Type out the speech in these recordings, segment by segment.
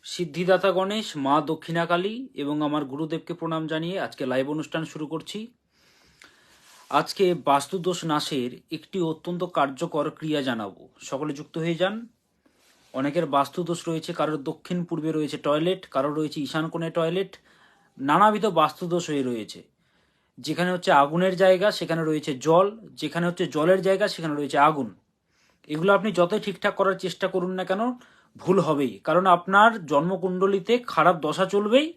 সিদ্ধিদাতা গণেশ, মা দক্ষিণাকালী এবং আমার গুরুদেবকে প্রণাম জানিয়ে আজকে লাইভ অনুষ্ঠান শুরু করছি। আজকে বাস্তুদোষ নাশের একটি অত্যন্ত কার্যকর ক্রিয়া জানাবো। সকলে যুক্ত হয়ে যান। অনেকের বাস্তুদোষ রয়েছে, কারোর দক্ষিণ পূর্বে রয়েছে টয়লেট, কারোর রয়েছে ঈশান কোণে টয়লেট, নানাবিধ বাস্তুদোষ হয়ে রয়েছে। যেখানে হচ্ছে আগুনের জায়গা সেখানে রয়েছে জল, যেখানে হচ্ছে জলের জায়গা সেখানে রয়েছে আগুন। এগুলো আপনি যতই ঠিকঠাক করার চেষ্টা করুন না কেন, ভুল হবেই। কারণ আপনার জন্মকুণ্ডলিতে খারাপ দশা চলবেই,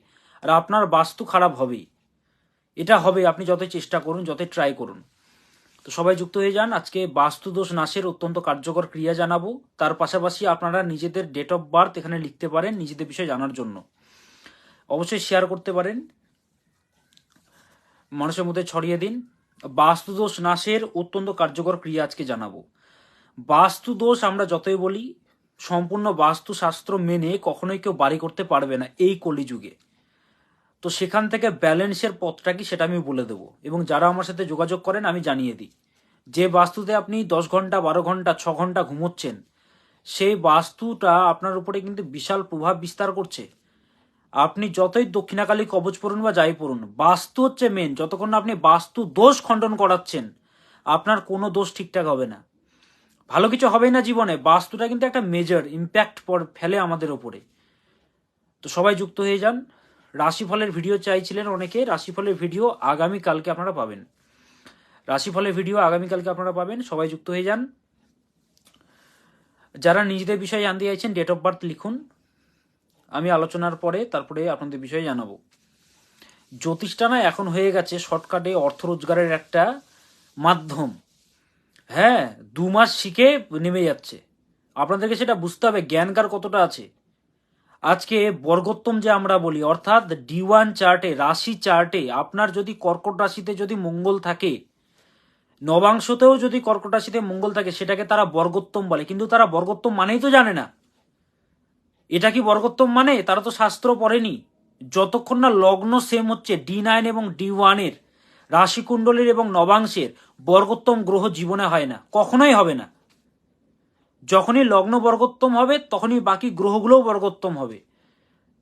আর আপনার বাস্তু খারাপ হবেই। এটা হবে আপনি যতই চেষ্টা করুন, যতই ট্রাই করুন। তো সবাই যুক্ত হয়ে যান। আজকে বাস্তুদোষ নাশের অত্যন্ত কার্যকর ক্রিয়া জানাবো। তার পাশাপাশি আপনারা নিজেদের ডেট অফ বার্থ এখানে লিখতে পারেন নিজেদের বিষয়ে জানার জন্য। অবশ্যই শেয়ার করতে পারেন, মানুষের মধ্যে ছড়িয়ে দিন। বাস্তুদোষ নাশের অত্যন্ত কার্যকর ক্রিয়া আজকে জানাবো। বাস্তুদোষ আমরা যতই বলি, সম্পূর্ণ বাস্তুশাস্ত্র মেনে কখনোই কেউ বাড়ি করতে পারবে না এই কলিযুগে। তো সেখান থেকে ব্যালেন্সের পথটা কি সেটা আমি বলে দেবো, এবং যারা আমার সাথে যোগাযোগ করেন আমি জানিয়ে দিই। যে বাস্তুতে আপনি 10 ঘন্টা 12 ঘন্টা 6 ঘন্টা ঘুমোচ্ছেন, সেই বাস্তুটা আপনার উপরে কিন্তু বিশাল প্রভাব বিস্তার করছে। আপনি যতই দক্ষিণাকালী কবচ পড়ুন বা যাই পড়ুন, বাস্তু হচ্ছে মেন। যতক্ষণ না আপনি বাস্তু দোষ খণ্ডন করাচ্ছেন, আপনার কোনো দোষ ঠিকঠাক হবে না, ভালো কিছু হবেই না জীবনে। বাস্তুটা কিন্তু একটা মেজর ইম্প্যাক্ট ফেলে আমাদের ওপরে। তো সবাই যুক্ত হয়ে যান। রাশিফলের ভিডিও চাইছিলেন অনেকে, রাশিফলের ভিডিও আগামীকালকে আপনারা পাবেন। রাশিফলের ভিডিও আগামীকালকে আপনারা পাবেন, সবাই যুক্ত হয়ে যান। যারা নিজেদের বিষয়ে জানতে চাইছেন ডেট অফ বার্থ লিখুন, আমি আলোচনার পরে তারপরে আপনাদের বিষয়ে জানাবো। জ্যোতিষটা না এখন হয়ে গেছে শর্টকাটে অর্থ রোজগারের একটা মাধ্যম। হ্যাঁ, 2 মাস শিখে নেমে যাচ্ছে। আপনাদেরকে সেটা বুঝতে হবে জ্ঞানকার কতটা আছে। আজকে বর্গোত্তম যে আমরা বলি, অর্থাৎ D1 চার্টে, রাশি চার্টে আপনার যদি কর্কট রাশিতে যদি মঙ্গল থাকে, নবাংশতেও যদি কর্কট রাশিতে মঙ্গল থাকে, সেটাকে তারা বর্গোত্তম বলে। কিন্তু তারা বর্গোত্তম মানেই তো জানে না। এটা কি বর্গোত্তম মানে? তারা তো শাস্ত্র পড়েনি। যতক্ষণ না লগ্ন সেম হচ্ছে D9 এবং D1 এর, রাশিকুণ্ডলীর এবং নবাংশের, বর্গোত্তম গ্রহ জীবনে হয় না, কখনোই হবে না। যখনই লগ্ন বর্গোত্তম হবে তখনই বাকি গ্রহগুলোও বর্গোত্তম হবে।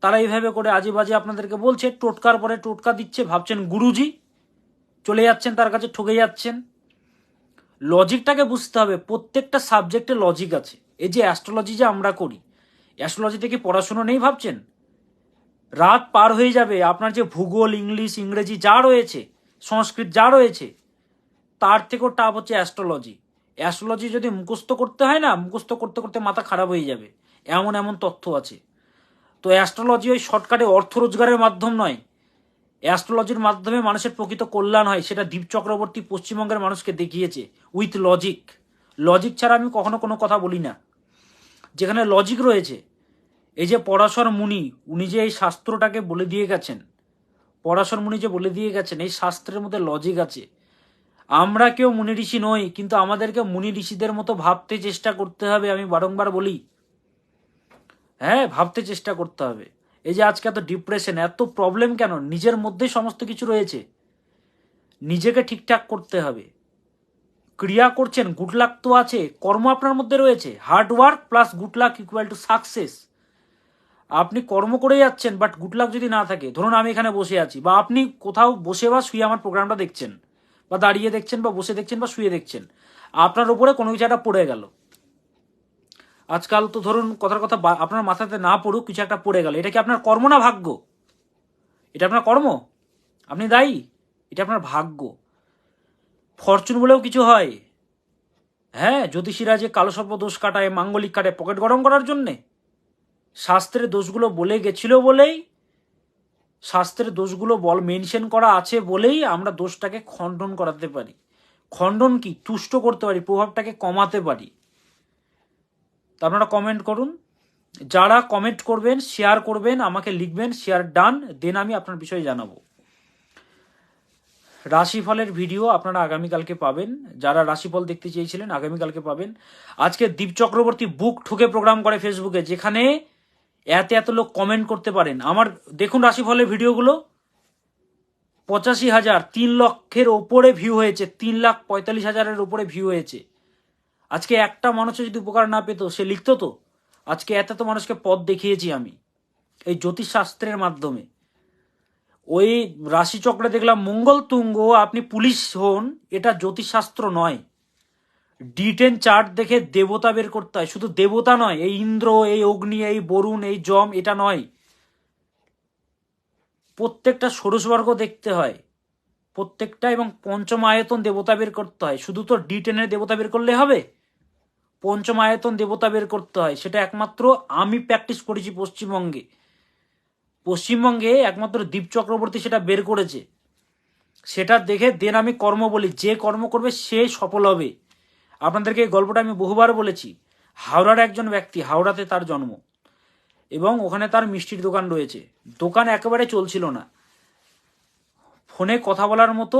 তারা এইভাবে করে আজে বাজে আপনাদেরকে বলছে, টোটকার পরে টোটকা দিচ্ছে, ভাবছেন গুরুজি, চলে যাচ্ছেন তার কাছে, ঠকে যাচ্ছেন। লজিকটাকে বুঝতে হবে, প্রত্যেকটা সাবজেক্টে লজিক আছে। এই যে অ্যাস্ট্রোলজি যে আমরা করি, অ্যাস্ট্রোলজিতে কি পড়াশুনো নেই ভাবছেন? রাত পার হয়ে যাবে, আপনার যে ভূগোল, ইংলিশ, ইংরেজি যা রয়েছে, সংস্কৃত যা রয়েছে, তার থেকেও টাফ হচ্ছে অ্যাস্ট্রোলজি। অ্যাস্ট্রোলজি যদি মুখস্থ করতে হয় না, মুখস্থ করতে করতে মাথা খারাপ হয়ে যাবে, এমন এমন তথ্য আছে। তো অ্যাস্ট্রোলজি ওই শর্টকাটে অর্থ রোজগারের মাধ্যম নয়। অ্যাস্ট্রোলজির মাধ্যমে মানুষের প্রকৃত কল্যাণ হয়, সেটা দীপ চক্রবর্তী পশ্চিমবঙ্গের মানুষকে দেখিয়েছে উইথ লজিক। লজিক ছাড়া আমি কখনো কোনো কথা বলি না। যেখানে লজিক রয়েছে, এই যে পরাশর মুনি, উনি যে এই শাস্ত্রটাকে বলে দিয়ে গেছেন, পরাশর মুনি যে বলে দিয়ে গেছেন, এই শাস্ত্রের মধ্যে লজিক আছে। আমরা কেউ মুনি ঋষি নই, কিন্তু আমাদেরকে মুনি ঋষিদের মতো ভাবতে চেষ্টা করতে হবে। আমি বারংবার বলি, হ্যাঁ, ভাবতে চেষ্টা করতে হবে। এই যে আজকে এত ডিপ্রেশন, এত প্রবলেম কেন? নিজের মধ্যেই সমস্ত কিছু রয়েছে, নিজেকে ঠিকঠাক করতে হবে। ক্রিয়া করছেন, গুড লাক তো আছে, কর্ম আপনার মধ্যে রয়েছে। Hard work plus good luck equal to success. আপনি কর্ম করে যাচ্ছেন, বাট গুড লাক যদি না থাকে, ধরুন আমি এখানে বসে আছি, বা আপনি কোথাও বসে বা শুয়ে আমার প্রোগ্রামটা দেখছেন, বা দাঁড়িয়ে দেখছেন, বা বসে দেখছেন, বা শুয়ে দেখছেন, আপনার উপরে কোনো কিছু একটা পড়ে গেল। আজকাল তো ধরুন কথার কথা, আপনার মাথাতে না পড়ুক, কিছু একটা পড়ে গেল, এটা কি আপনার কর্ম না ভাগ্য? এটা আপনার কর্ম, আপনি দায়ী। এটা আপনার ভাগ্য। ফরচুন বলেও কিছু হয়। হ্যাঁ, জ্যোতিষীরা যে কালো সর্প দোষ কাটায়, মাঙ্গলিক কাটায় পকেট গরম করার জন্যে, শাস্ত্রের দোষগুলো বলে গেছিল বলেই, শাস্ত্রের দোষগুলো মেনশন করা আছে বলেই আমরা দোষটাকে খণ্ডন করাতে পারি। খণ্ডন কি, তুষ্ট করতে পারি, প্রভাবটাকে কমাতে পারি। তা আপনারা কমেন্ট করুন। যারা কমেন্ট করবেন, শেয়ার করবেন, আমাকে লিখবেন শেয়ার ডান, দেন আমি আপনার বিষয়ে জানাবো। রাশিফলের ভিডিও আপনারা আগামীকালকে পাবেন। যারা রাশিফল দেখতে চেয়েছিলেন আগামীকালকে পাবেন। আজকে দীপ চক্রবর্তী বুক ঠুকে প্রোগ্রাম করে ফেসবুকে, যেখানে এত এত লোক কমেন্ট করতে পারেন। আমার দেখুন রাশিফলের ভিডিওগুলো, 85,000, 3 লক্ষের ওপরে ভিউ হয়েছে, 3,45,000-এর উপরে ভিউ হয়েছে। আজকে একটা মানুষের যদি উপকার না পেত, সে লিখতো তো? আজকে এত মানুষকে পথ দেখিয়েছি আমি। এই জ্যোতিষশাস্ত্রের মাধ্যমে। ওই রাশিচক্রে দেখলাম মঙ্গল তুঙ্গ, আপনি পুলিশ হন, এটা জ্যোতিষশাস্ত্র নয়। D10 চার্ট দেখে দেবতা বের করতে হয়। শুধু দেবতা নয়, এই ইন্দ্র, এই অগ্নি, এই বরুণ, এই যম, এটা নয়, প্রত্যেকটা ষোড়শবর্গ দেখতে হয় প্রত্যেকটা, এবং পঞ্চম আয়তন দেবতা বের করতে হয়। শুধু তো D10 দেবতা বের করলে হবে? পঞ্চম আয়তন দেবতা বের করতে হয়। সেটা একমাত্র আমি প্র্যাকটিস করেছি পশ্চিমবঙ্গে। পশ্চিমবঙ্গে একমাত্র দীপ চক্রবর্তী সেটা বের করেছে। সেটা দেখে দেন আমি কর্ম বলি, যে কর্ম করবে সে সফল হবে। আপনাদেরকে এই গল্পটা আমি বহুবার বলেছি। হাওড়ার একজন ব্যক্তি, হাওড়াতে তার জন্ম, এবং ওখানে তার মিষ্টির দোকান রয়েছে। দোকান একেবারে চলছিল না, ফোনে কথা বলার মতো,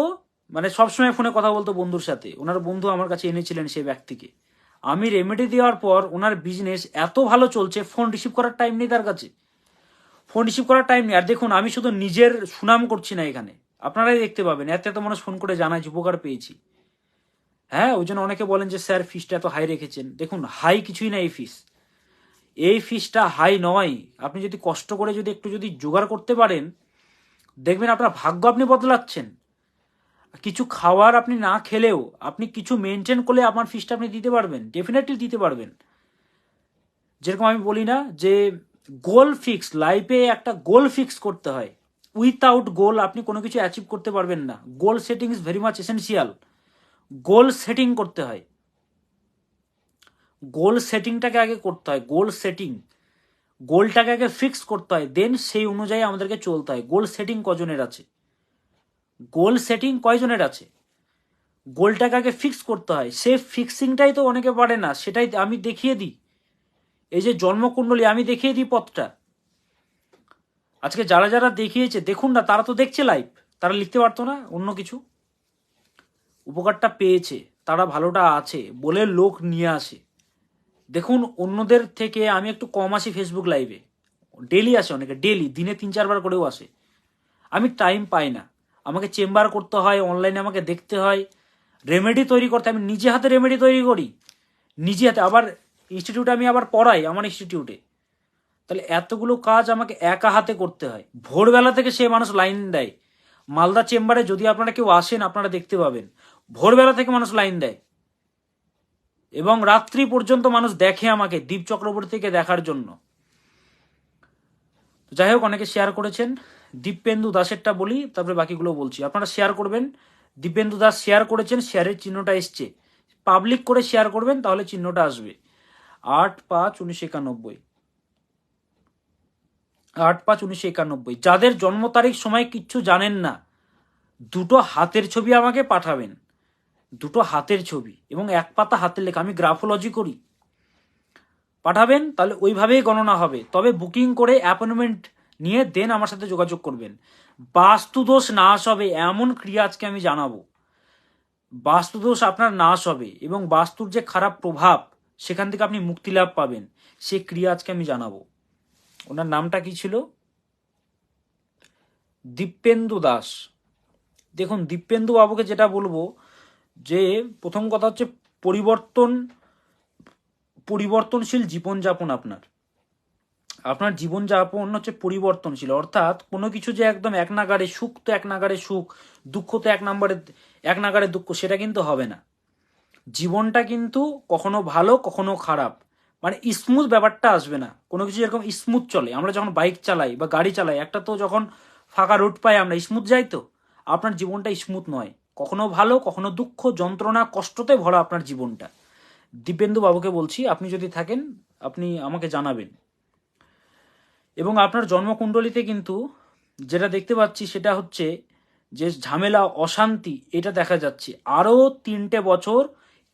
মানে সবসময় ফোনে কথা বলতো বন্ধুর সাথে। ওনার বন্ধু আমার কাছে এনেছিলেন সেই ব্যক্তিকে। আমি রেমেডি দেওয়ার পর ওনার বিজনেস এত ভালো চলছে, ফোন রিসিভ করার টাইম নেই তার কাছে, ফোন রিসিভ করার টাইম নেই। আর দেখুন, আমি শুধু নিজের সুনাম করছি না এখানে, আপনারাই দেখতে পাবেন এত এত মানুষ ফোন করে জানায় উপকার পেয়েছি। হ্যাঁ, ওই জন্য অনেকে বলেন যে স্যার ফিসটা এত হাই রেখেছেন। দেখুন, হাই কিছুই না এই ফিস, এই ফিসটা হাই নয়। আপনি যদি কষ্ট করে যদি একটু যদি জোগাড় করতে পারেন, দেখবেন আপনার ভাগ্য আপনি বদলাচ্ছেন। কিছু খাওয়ার আপনি না খেলেও আপনি কিছু মেনটেন করলে আমার ফিসটা আপনি দিতে পারবেন, ডেফিনেটলি দিতে পারবেন। যেরকম আমি বলি না যে গোল ফিক্স, লাইফে একটা গোল ফিক্স করতে হয়। উইথাউট গোল আপনি কোনো কিছু অ্যাচিভ করতে পারবেন না। গোল setting is very much essential. Goal setting করতে হয়, গোল সেটিংটাকে আগে করতে হয়। গোল সেটিং, গোলটাকে আগে ফিক্স করতে হয়, দেন সেই অনুযায়ী আমাদেরকে চলতে হয়। গোল সেটিং কজনের আছে? গোল সেটিং কয়জনের আছে? গোলটাকে আগে ফিক্স করতে হয়। সে ফিক্সিংটাই তো অনেকে পারে না, সেটাই আমি দেখিয়ে দিই। এই যে জন্মকুণ্ডলী, আমি দেখিয়ে দিই পথটা। আজকে যারা যারা দেখিয়েছে দেখুন না, তারা তো দেখছে লাইভ, তারা লিখতে পারতো না অন্য কিছু? উপকারটা পেয়েছে, তারা ভালোটা আছে বলে লোক নিয়ে আসে। দেখুন, অন্যদের থেকে আমি একটু কম আসি ফেসবুক লাইভে, ডেলি আসে অনেকে, ডেলি দিনে 3-4 বার করেও আসে। আমি টাইম পাই না, আমাকে চেম্বার করতে হয়, অনলাইনে আমাকে দেখতে হয়, রেমেডি তৈরি করতে। আমি নিজে হাতে রেমেডি তৈরি করি, নিজে হাতে। আবার ইনস্টিটিউটে আমি আবার পড়াই, আমার ইনস্টিটিউটে। তাহলে এতগুলো কাজ আমাকে একা হাতে করতে হয়। ভোরবেলা থেকে সে মানুষ লাইন দেয়। মালদা চেম্বারে যদি আপনারা কেউ আসেন, আপনারা দেখতে পাবেন ভোরবেলা থেকে মানুষ লাইন দেয়, এবং রাত্রি পর্যন্ত মানুষ দেখে আমাকে দীপ চক্রবর্তীকে দেখার জন্য। যাই হোক, অনেকে শেয়ার করেছেন। দীপেন্দু দাসেরটা বলি, তারপরে বাকিগুলো বলছি। আপনারা শেয়ার করবেন। দীপেন্দু দাস শেয়ার করেছেন, শেয়ারের চিহ্নটা এসছে। পাবলিক করে শেয়ার করবেন, তাহলে চিহ্নটা আসবে। 8/5/1991, 8/5/1991। যাদের জন্ম তারিখ সময় কিচ্ছু জানেন না, দুটো হাতের ছবি আমাকে পাঠাবেন, দুটো হাতের ছবি এবং 1 পাতা হাতের লেখা, আমি গ্রাফোলজি করি, পাঠাবেন। তাহলে ওইভাবেই গণনা হবে। তবে বুকিং করে অ্যাপয়েন্টমেন্ট নিয়ে দেন আমার সাথে যোগাযোগ করবেন। বাস্তুদোষ নাশ হবে এমন ক্রিয়া আজকে আমি জানাবো। বাস্তুদোষ আপনার নাশ হবে, এবং বাস্তুর যে খারাপ প্রভাব সেখান থেকে আপনি মুক্তি লাভ পাবেন, সে ক্রিয়া আজকে আমি জানাবো। ওনার নামটা কি ছিল? দীপেন্দু দাস। দেখুন, দীপেন্দু বাবুকে যেটা বলবো, যে প্রথম কথা হচ্ছে পরিবর্তনশীল জীবনযাপন। আপনার জীবনযাপন হচ্ছে পরিবর্তনশীল, অর্থাৎ কোনো কিছু যে একদম এক নাগাড়ে সুখ তো এক নাগাড়ে সুখ, দুঃখ তো এক নাগাড়ে দুঃখ, সেটা কিন্তু হবে না। জীবনটা কিন্তু কখনো ভালো কখনো খারাপ, মানে স্মুথ ব্যাপারটা আসবে না। কোনো কিছু যেরকম স্মুথ চলে, আমরা যখন বাইক চালাই বা গাড়ি চালাই, একটা তো যখন ফাঁকা রোড পাই আমরা স্মুথ যাই, তো আপনার জীবনটা স্মুথ নয়, কখনো ভালো কখনো দুঃখ, যন্ত্রণা, কষ্টতে ভরা আপনার জীবনটা। দীপেন্দু বাবুকে বলছি, আপনি যদি থাকেন আপনি আমাকে জানাবেন। এবং আপনার জন্মকুণ্ডলিতে কিন্তু যেটা দেখতে পাচ্ছি সেটা হচ্ছে যে ঝামেলা, অশান্তি, এটা দেখা যাচ্ছে। আরও 3টে বছর,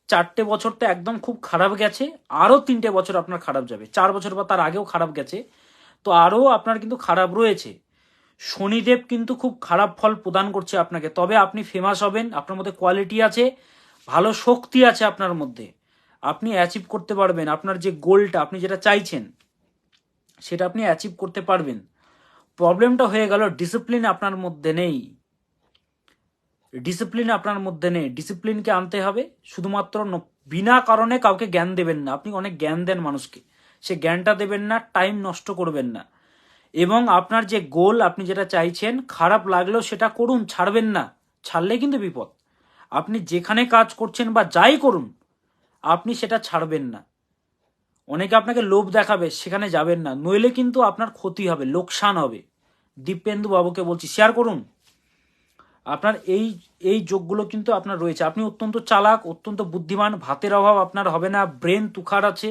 4টে বছর তো একদম খুব খারাপ গেছে, আরও 3টে বছর আপনার খারাপ যাবে। 4 বছর বা তার আগেও খারাপ গেছে, তো আরও আপনার কিন্তু খারাপ রয়েছে। শনিদেব কিন্তু খুব খারাপ ফল প্রদান করছে আপনাকে। তবে আপনি ফেমাস হবেন, আপনার মধ্যে কোয়ালিটি আছে, ভালো শক্তি আছে আপনার মধ্যে, আপনি অ্যাচিভ করতে পারবেন। আপনার যে গোলটা, আপনি যেটা চাইছেন সেটা আপনি অ্যাচিভ করতে পারবেন। প্রবলেমটা হয়ে গেল ডিসিপ্লিন আপনার মধ্যে নেই। ডিসিপ্লিনকে আনতে হবে। শুধুমাত্র বিনা কারণে কাউকে জ্ঞান দেবেন না। আপনি অনেক জ্ঞান দেন মানুষকে, সে জ্ঞানটা দেবেন না, টাইম নষ্ট করবেন না। এবং আপনার যে গোল, আপনি যেটা চাইছেন, খারাপ লাগলেও সেটা করুন, ছাড়বেন না। ছাড়লে কিন্তু বিপদ। আপনি যেখানে কাজ করছেন বা যাই করুন, আপনি সেটা ছাড়বেন না। অনেকে আপনাকে লোভ দেখাবে, সেখানে যাবেন না, নইলে কিন্তু আপনার ক্ষতি হবে, লোকসান হবে। দীপেন্দু বাবুকে বলছি, শেয়ার করুন। আপনার এই এই যোগগুলো কিন্তু আপনার রয়েছে। আপনি অত্যন্ত চালাক, অত্যন্ত বুদ্ধিমান, ভাতের অভাব আপনার হবে না, ব্রেন তুখার আছে।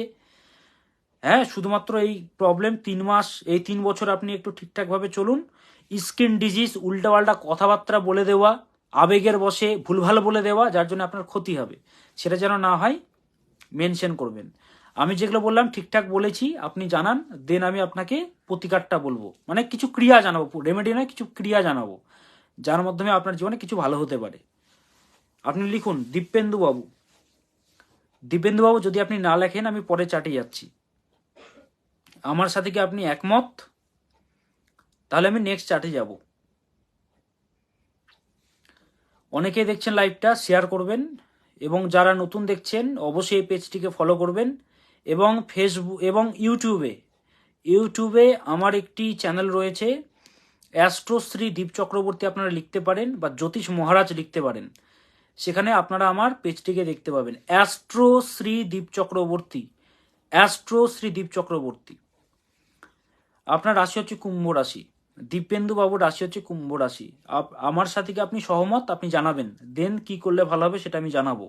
হ্যাঁ, শুধুমাত্র এই প্রবলেম 3 মাস, এই 3 বছর আপনি একটু ঠিকঠাকভাবে চলুন। স্কিন ডিজিজ, উল্টাপাল্টা কথাবার্তা বলে দেওয়া, আবেগের বশে ভুলভাল বলে দেওয়া, যার জন্য আপনার ক্ষতি হবে, সেটা যেন না হয় মেনশন করবেন। আমি যেগুলো বললাম ঠিকঠাক বলেছি, আপনি জানান, দেন আমি আপনাকে প্রতিকারটা বলবো, মানে কিছু ক্রিয়া জানাবো, রেমেডি নয়, কিছু ক্রিয়া জানাবো, যার মাধ্যমে আপনার জীবনে কিছু ভালো হতে পারে। আপনি লিখুন দীপেন্দু বাবু। দীপেন্দু বাবু যদি আপনি না লেখেন, আমি পরে চাটে যাচ্ছি। আমার সাথে কি আপনি একমত? তাহলে আমি নেক্সট চার্টে যাব। অনেকেই দেখছেন লাইভটা, শেয়ার করবেন, এবং যারা নতুন দেখছেন অবশ্যই এই পেজটিকে ফলো করবেন। এবং ফেসবুক এবং ইউটিউবে আমার একটি চ্যানেল রয়েছে, অ্যাস্ট্রোশ্রী দীপ চক্রবর্তী আপনারা লিখতে পারেন, বা জ্যোতিষ মহারাজ লিখতে পারেন। সেখানে আপনারা আমার পেজটিকে দেখতে পাবেন, অ্যাস্ট্রোশ্রী দীপ চক্রবর্তী, অ্যাস্ট্রোশ্রী দীপ চক্রবর্তী। আপনার রাশি হচ্ছে কুম্ভ রাশি, দীপেন্দু বাবুর রাশি হচ্ছে কুম্ভ রাশি। আমার সাথে কি আপনি সহমত? আপনি জানাবেন, দেন কি করলে ভালো হবে সেটা আমি জানাবো।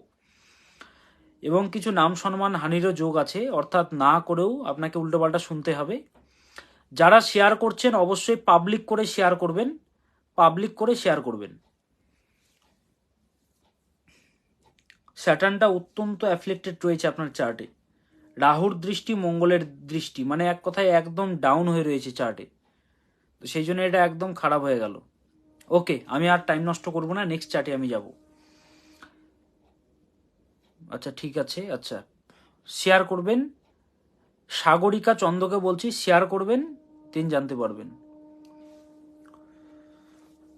এবং কিছু নাম সম্মান হানিরও যোগ আছে, অর্থাৎ না করেও আপনাকে উল্টোপাল্টা শুনতে হবে। যারা শেয়ার করছেন অবশ্যই পাবলিক করে শেয়ার করবেন, পাবলিক করে শেয়ার করবেন। স্যাটার্নটা অত্যন্ত অ্যাফ্লেক্টেড রয়েছে আপনার চার্টে, রাহুর দৃষ্টি, মঙ্গলের দৃষ্টি, মানে এক কথায় একদম ডাউন হয়ে রয়েছে চার্টে। তো সেই জন্য এটা একদম খারাপ হয়ে গেল। ওকে, আমি আর টাইম নষ্ট করব না, নেক্সট চার্টে আমি যাব। আচ্ছা ঠিক আছে, আচ্ছা শেয়ার করবেন। সাগরিকা চন্দ্রকে বলছি, শেয়ার করবেন, তিনি জানতে পারবেন।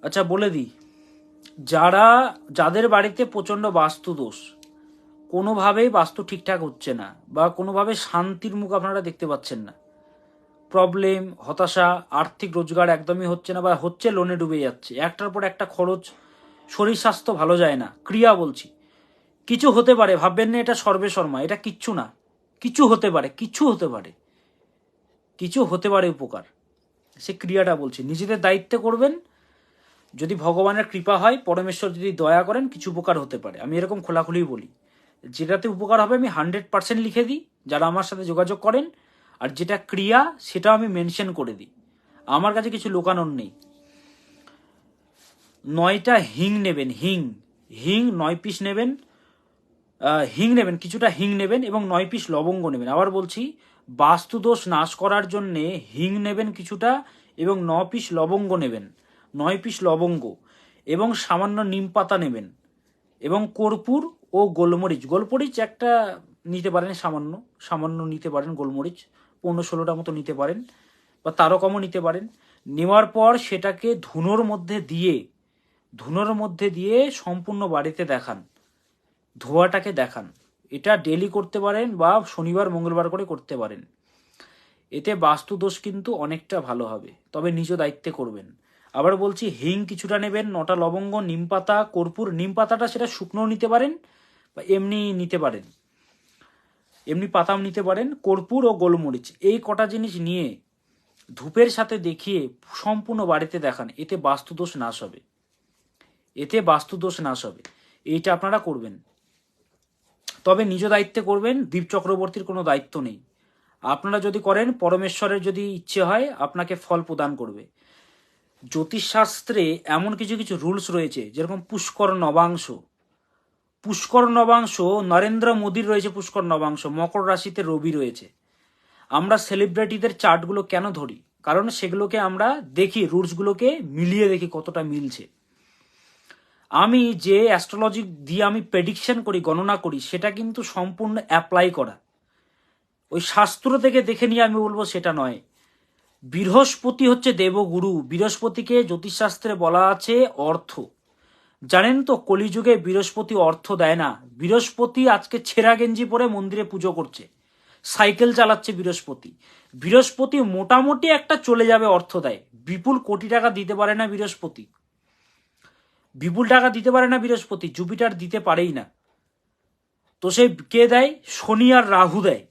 আচ্ছা বলে দিই, যাদের বাড়িতে প্রচণ্ড বাস্তু দোষ, কোনোভাবেই বাস্তু ঠিকঠাক হচ্ছে না, বা কোনোভাবে শান্তির মুখ আপনারা দেখতে পাচ্ছেন না, প্রবলেম, হতাশা, আর্থিক রোজগার একদমই হচ্ছে না, বা হচ্ছে লোনে ডুবে যাচ্ছে, একটার পর একটা খরচ, শরীর স্বাস্থ্য ভালো যায় না, ক্রিয়া বলছি, কিছু হতে পারে, ভাববেন না এটা সর্বে শর্মা, এটা কিচ্ছু না, কিছু হতে পারে, কিছু হতে পারে, কিছু হতে পারে উপকার, সে ক্রিয়াটা বলছি। নিজেদের দায়িত্বে করবেন, যদি ভগবানের কৃপা হয়, পরমেশ্বর যদি দয়া করেন, কিছু উপকার হতে পারে। আমি এরকম খোলাখুলি বলি, যেটাতে উপকার হবে আমি 100% লিখে দিই যারা আমার সাথে যোগাযোগ করেন, আর যেটা ক্রিয়া সেটা আমি মেনশন করে দিই, আমার কাছে কিছু লুকানোর নেই। 9টা হিং নেবেন, হিং হিং 9 পিস নেবেন, হিং নেবেন, কিছুটা হিং নেবেন, এবং 9 পিস লবঙ্গ নেবেন। আবার বলছি, বাস্তুদোষ নাশ করার জন্যে হিং নেবেন কিছুটা, এবং 9 পিস লবঙ্গ নেবেন, 9 পিস লবঙ্গ, এবং সামান্য নিম পাতা নেবেন, এবং কর্পূর ও গোলমরিচ, গোলমরিচ একটা নিতে পারেন, সামান্য সামান্য নিতে পারেন, গোলমরিচ 15-16টা মতো নিতে পারেন, বা তারও কমও নিতে পারেন। নেওয়ার পর সেটাকে ধুনোর মধ্যে দিয়ে সম্পূর্ণ বাড়িতে দেখান, ধোয়াটাকে দেখান। এটা ডেলি করতে পারেন, বা শনিবার মঙ্গলবার করে করতে পারেন। এতে বাস্তুদোষ কিন্তু অনেকটা ভালো হবে, তবে নিজ দায়িত্বে করবেন। আবার বলছি, হিং কিছুটা নেবেন, 9টা লবঙ্গ, নিম পাতা, কর্পূর, নিম পাতাটা সেটা শুকনো নিতে পারেন, বা এমনি নিতে পারেন, এমনি পাতাও নিতে পারেন, কর্পূর ও গোলমরিচ, এই কটা জিনিস নিয়ে ধূপের সাথে দেখিয়ে সম্পূর্ণ বাড়িতে দেখান। এতে বাস্তুদোষ নাশ হবে, এতে বাস্তুদোষ নাশ হবে। এইটা আপনারা করবেন, তবে নিজ দায়িত্বে করবেন, দীপ চক্রবর্তীর কোনো দায়িত্ব নেই। আপনারা যদি করেন, পরমেশ্বরের যদি ইচ্ছে হয় আপনাকে ফল প্রদান করবে। জ্যোতিষশাস্ত্রে এমন কিছু কিছু রুলস রয়েছে, যেরকম পুষ্কর নবাংশ, নরেন্দ্র মোদীর রয়েছে পুষ্কর নবাংশ, মকর রাশিতে রবি রয়েছে। আমরা সেলিব্রিটিদের চার্টগুলো কেন ধরি? কারণ সেগুলোকে আমরা দেখি, রুলসগুলোকে মিলিয়ে দেখি কতটা মিলছে। আমি যে অ্যাস্ট্রোলজি দিয়ে আমি প্রেডিকশন করি, গণনা করি, সেটা কিন্তু সম্পূর্ণ অ্যাপ্লাই করা, ওই শাস্ত্র থেকে দেখে নিয়ে আমি বলবো সেটা নয়। বৃহস্পতি হচ্ছে দেবগুরু, বৃহস্পতিকে জ্যোতিষশাস্ত্রে বলা আছে অর্থ। জানেন তো কলিযুগে বৃহস্পতি অর্থ দেয় না। বৃহস্পতি আজকে ছেঁড়া গেঞ্জি পরে মন্দিরে পুজো করছে, সাইকেল চালাচ্ছে বৃহস্পতি। বৃহস্পতি মোটামুটি একটা চলে যাবে অর্থ দেয়, বিপুল কোটি টাকা দিতে পারে না বৃহস্পতি, বিপুল টাকা দিতে পারে না বৃহস্পতি, জুপিটার দিতে পারেই না। তো সে কে দেয়? শনি আর রাহু দেয়।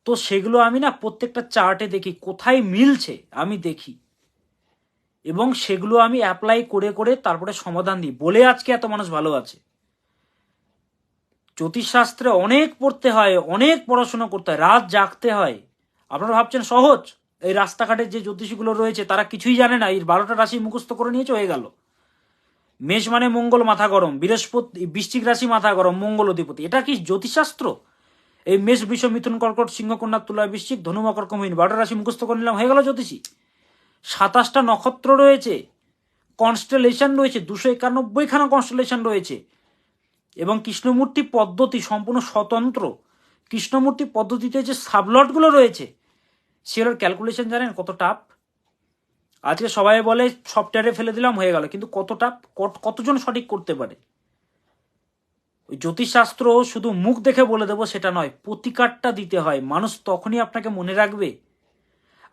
তো সেগুলো আমি না প্রত্যেকটা চার্টে দেখি কোথায় মিলছে, আমি দেখি এবং সেগুলো আমি অ্যাপ্লাই করে করে তারপরে সমাধান দিই, বলে আজকে এত মানুষ ভালো আছে। জ্যোতিষশাস্ত্রে অনেক পড়তে হয়, অনেক পড়াশোনা করতে হয়, রাত জাগতে হয়। আপনারা ভাবছেন সহজ? এই রাস্তাঘাটের যে জ্যোতিষীগুলো রয়েছে তারা কিছুই জানে না, এই 12টা রাশি মুখস্থ করে নিয়েছে, হয়ে গেল। মেষ মানে মঙ্গল, মাথা গরম। বৃহস্পতি, বৃশ্চিক রাশি, মাথা গরম, মঙ্গল অধিপতি। এটা কি জ্যোতিষশাস্ত্র? এই মেষ, বৃষ, মিথুন, কর্কট, সিংহ, কন্যা, তুলা, বৃশ্চিক, ধনু, মকর, কুম্ভ, 12টা রাশি মুখস্থ করে নিলাম, হয়ে গেল জ্যোতিষী। 27টা নক্ষত্র রয়েছে, কনস্টেলেশন রয়েছে, 291খানা কনস্টেলেশন রয়েছে, এবং কৃষ্ণমূর্তি পদ্ধতি সম্পূর্ণ স্বতন্ত্র। কৃষ্ণমূর্তি পদ্ধতিতে যে সাবলটগুলো রয়েছে সেগুলোর ক্যালকুলেশন জানেন কত টাফ? আজকে সবাই বলে সফটওয়্যারে ফেলে দিলাম, হয়ে গেল, কিন্তু কত টাফ, কতজন সঠিক করতে পারে? ওই জ্যোতিষশাস্ত্র শুধু মুখ দেখে বলে দেবো সেটা নয়, প্রতিকারটা দিতে হয়, মানুষ তখনই আপনাকে মনে রাখবে।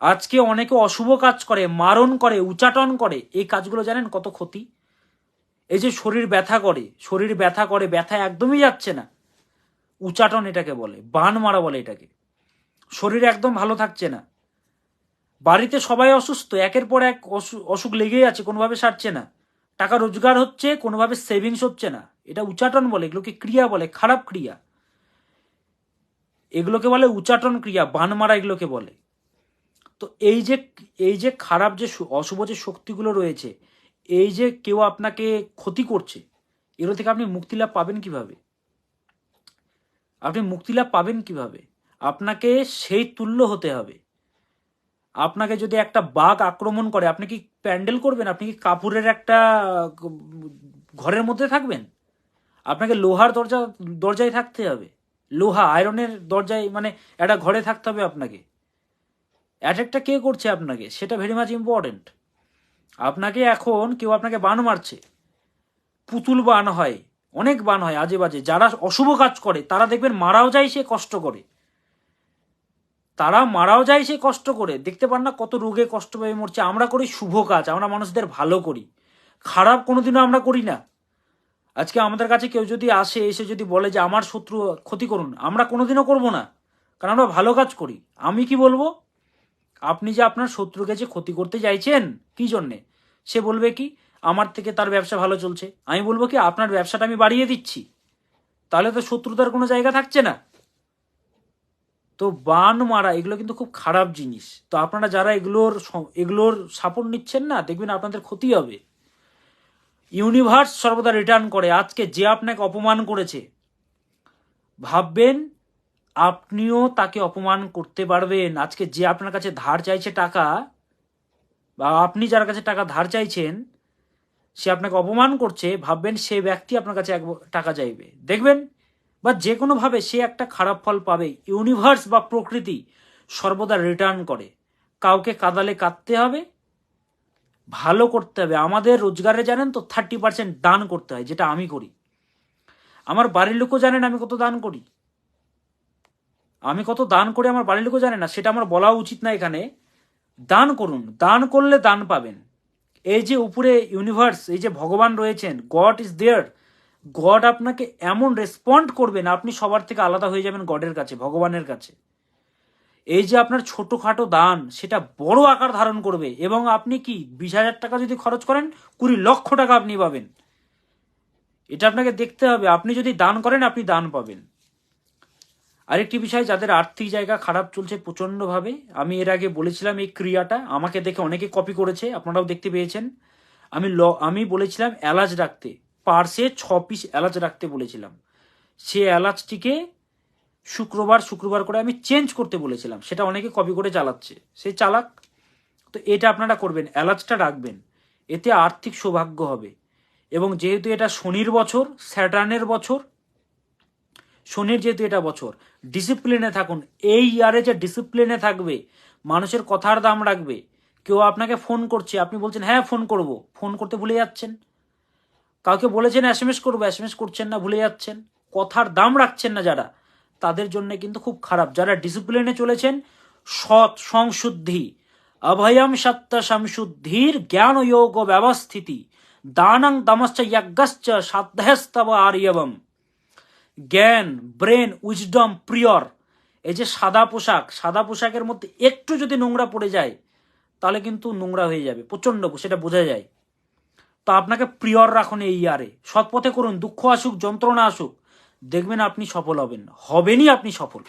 আজকে অনেকে অশুভ কাজ করে, মারণ করে, উচাটন করে, এই কাজগুলো জানেন কত ক্ষতি? এই যে শরীর ব্যথা করে, শরীর ব্যথা করে, ব্যথা একদমই যাচ্ছে না, উচাটন এটাকে বলে, বান মারা বলে এটাকে। শরীর একদম ভালো থাকছে না, বাড়িতে সবাই অসুস্থ, একের পর এক অসুখ লেগেই আছে, কোনোভাবে সারছে না, টাকা রোজগার হচ্ছে, কোনোভাবে সেভিংস হচ্ছে না, এটা উচাটন বলে, এগুলোকে ক্রিয়া বলে, খারাপ ক্রিয়া, এগুলোকে বলে উচাটন ক্রিয়া, বান মারা এগুলোকে বলে। তো এই যে খারাপ যে অশুভ যে শক্তিগুলো রয়েছে, এই যে কেউ আপনাকে ক্ষতি করছে, এগুলো থেকে আপনি মুক্তি লাভ পাবেন কিভাবে? আপনি মুক্তি লাভ পাবেন কিভাবে? আপনাকে সেই তুল্য হতে হবে। আপনাকে যদি একটা বাঘ আক্রমণ করে, আপনি কি প্যান্ডেল করবেন? আপনি কি কাপড়ের একটা ঘরের মধ্যে থাকবেন? আপনাকে লোহার দরজায় থাকতে হবে, লোহা আয়রনের দরজায়, মানে একটা ঘরে থাকতে হবে আপনাকে। অ্যাটাকটা কে করছে আপনাকে, সেটা ভেরি মাচ ইম্পর্টেন্ট। আপনাকে এখন কেউ আপনাকে বান মারছে, পুতুল বান হয়, অনেক বান হয় আজে বাজে। যারা অশুভ কাজ করে তারা দেখবেন মারাও যায় সে কষ্ট করে, তারা মারাও যায় সে কষ্ট করে। দেখতে পান না কত রোগে কষ্ট পেয়ে মরছে? আমরা করি শুভ কাজ, আমরা মানুষদের ভালো করি, খারাপ কোনোদিনও আমরা করি না। আজকে আমাদের কাছে কেউ যদি আসে, এসে যদি বলে যে আমার শত্রু ক্ষতি করুন, আমরা কোনোদিনও করব না, কারণ আমরা ভালো কাজ করি। আমি কি বলবো? আপনি যে আপনার শত্রুকে যে ক্ষতি করতে চাইছেন, কি জন্যে? সে বলবে কি আমার থেকে তার ব্যবসা ভালো চলছে, আমি বলবো কি আপনার ব্যবসাটা আমি বাড়িয়ে দিচ্ছি, তাহলে তো শত্রুতার কোনো জায়গা থাকছে না। তো বান মারা এগুলো কিন্তু খুব খারাপ জিনিস। তো আপনারা যারা এগুলোর সাপোর্ট নিচ্ছেন না, দেখবেন আপনাদের ক্ষতি হবে। ইউনিভার্স সর্বদা রিটার্ন করে। আজকে যে আপনাকে অপমান করেছে, ভাববেন আপনিও তাকে অপমান করতে পারবেন। আজকে যে আপনার কাছে ধার চাইছে টাকা, বা আপনি যার কাছে টাকা ধার চাইছেন, সে আপনাকে অপমান করছে, ভাববেন সে ব্যক্তি আপনার কাছে টাকা চাইবে, দেখবেন বা যে কোনোভাবে সে একটা খারাপ ফল পাবে। ইউনিভার্স বা প্রকৃতি সর্বদা রিটার্ন করে। কাউকে কাদালে কাঁদতে হবে, ভালো করতে হবে। আমাদের রোজগারে জানেন তো 30% দান করতে হয়, যেটা আমি করি। আমার বাড়ির লোকও জানেন আমি কত দান করি, আমি কত দান করি আমার বাড়ির লোকও জানে না, সেটা আমার বলা উচিত না এখানে। দান করুন, দান করলে দান পাবেন। এই যে উপরে ইউনিভার্স, এই যে ভগবান রয়েছেন, গড ইজ দেয়ার, গড আপনাকে এমন রেসপন্ড করবেন, আপনি সবার থেকে আলাদা হয়ে যাবেন গডের কাছে, ভগবানের কাছে। এই যে আপনার ছোটখাটো দান, সেটা বড় আকার ধারণ করবে, এবং আপনি কি 20,000 টাকা যদি খরচ করেন, 20 লক্ষ টাকা আপনি পাবেন। এটা আপনাকে দেখতে হবে। আপনি যদি দান করেন, আপনি দান পাবেন। আরেকটি বিষয়, যাদের আর্থিক জায়গা খারাপ চলছে প্রচণ্ডভাবে, আমি এর আগে বলেছিলাম এই ক্রিয়াটা, আমাকে দেখে অনেকে কপি করেছে, আপনারাও দেখতে পেয়েছেন। আমি বলেছিলাম এলাচ রাখতে, পার্সে 6 পিস এলাচ রাখতে বলেছিলাম। সে এলাচটিকে শুক্রবার করে আমি চেঞ্জ করতে বলেছিলাম, সেটা অনেকে কপি করে চালাচ্ছে, সে চালাক। তো এটা আপনারা করবেন, এলাচটা রাখবেন, এতে আর্থিক সৌভাগ্য হবে। এবং যেহেতু এটা শনির বছর, স্যাটার্নের বছর, শনির যেহেতু এটা বছর, ডিসিপ্লিনে থাকুন। এই ইয়ারে যে ডিসিপ্লিনে থাকবে, মানুষের কথার দাম রাখবে। কেউ আপনাকে ফোন করছে, আপনি বলছেন হ্যাঁ ফোন করব, ফোন করতে ভুলে যাচ্ছেন। কাউকে বলেছেন SMS করবো, SMS করছেন না, ভুলে যাচ্ছেন। কথার দাম রাখছেন না যারা, তাদের জন্য কিন্তু খুব খারাপ। যারা ডিসিপ্লিনে চলেছেন, সৎ সংশুদ্ধি, অভয়ম সত্য সংশুদ্ধির জ্ঞান যোগ ব্যবস্থিতি, দানং দমশ্চ যজ্ঞশ্চ সাধ্যস্তব আর্যবম। জ্ঞান, ব্রেন, উইজডম, প্রিয়র, এই যে সাদা পোশাক, সাদা পোশাকের মধ্যে একটু যদি নোংরা পড়ে যায় তাহলে কিন্তু নোংরা হয়ে যাবে প্রচণ্ড, সেটা বোঝা যায়। তো আপনাকে প্রিয়র রাখুন এই ইয়ারে, সৎ পথে করুন, দুঃখ আসুক যন্ত্রণা আসুক, দেখবেন আপনি সফল হবেনই আপনি সফল।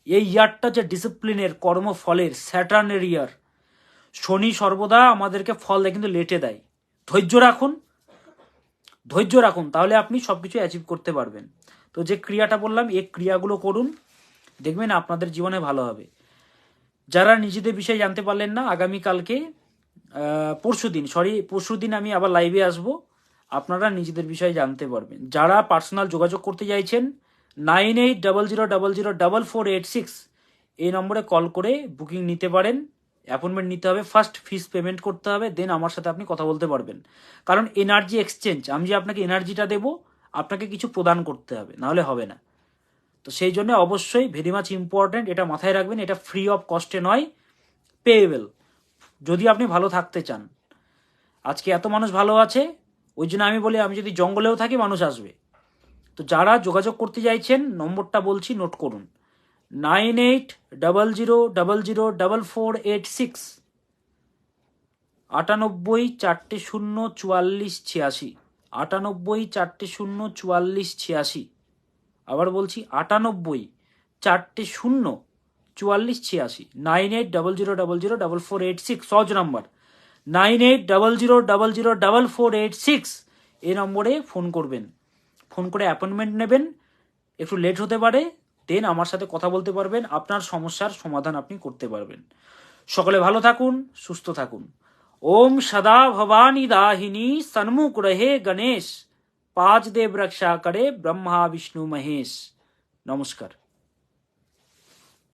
এই ইয়ারটা যে ডিসিপ্লিনের, কর্মফলের, স্যাটার্নের ইয়ার। শনি সর্বদা আমাদেরকে ফল দেয় কিন্তু লেটে দেয়। ধৈর্য রাখুন, তাহলে আপনি সবকিছু অ্যাচিভ করতে পারবেন। তো যে ক্রিয়াটা বললাম, এই ক্রিয়াগুলো করুন, দেখবেন আপনাদের জীবনে ভালো হবে। যারা নিজেদের বিষয়ে জানতে পারলেন না, আগামীকালকে পরশুদিন আমি আবার লাইভে আসব, আপনারা নিজেদের বিষয়ে জানতে পারবেন। যারা পার্সোনাল যোগাযোগ করতে চাইছেন 9800004486 এই নম্বরে কল করে বুকিং নিতে পারেন। অ্যাপয়েন্টমেন্ট নিতে হবে, ফার্স্ট ফিস পেমেন্ট করতে হবে, দেন আমার সাথে আপনি কথা বলতে পারবেন। কারণ এনার্জি এক্সচেঞ্জ, আমি যে আপনাকে এনার্জিটা দেবো, আপনাকে কিছু প্রদান করতে হবে, নাহলে হবে না। তো সেই জন্য অবশ্যই ভেরি মাচ ইম্পর্ট্যান্ট, এটা মাথায় রাখবেন। এটা ফ্রি অফ কস্টে নয়, পেয়েবল, যদি আপনি ভালো থাকতে চান। আজকে এত মানুষ ভালো আছে, ওই জন্য আমি বলি আমি যদি জঙ্গলেও থাকি মানুষ আসবে। তো যারা যোগাযোগ করতে চাইছেন, নম্বরটা বলছি, নোট করুন, 9800004486, 98404486, 98404486। আবার বলছি 98404486, 9800004486, সহজ নাম্বার 9800004486। এই নম্বরে ফোন করবেন, ফোন করে অ্যাপয়েন্টমেন্ট নেবেন। একটু লেট হতে পারে, দেন আমার সাথে কথা বলতে পারবেন, আপনার সমস্যার সমাধান আপনি করতে পারবেন। সকলে ভালো থাকুন, সুস্থ থাকুন। ওম সদা ভবানী দাহিনী সন্মুখ রহে গণেশ, পাঁচ দেব রক্ষা করে ব্রহ্মা বিষ্ণু মহেশ। নমস্কার।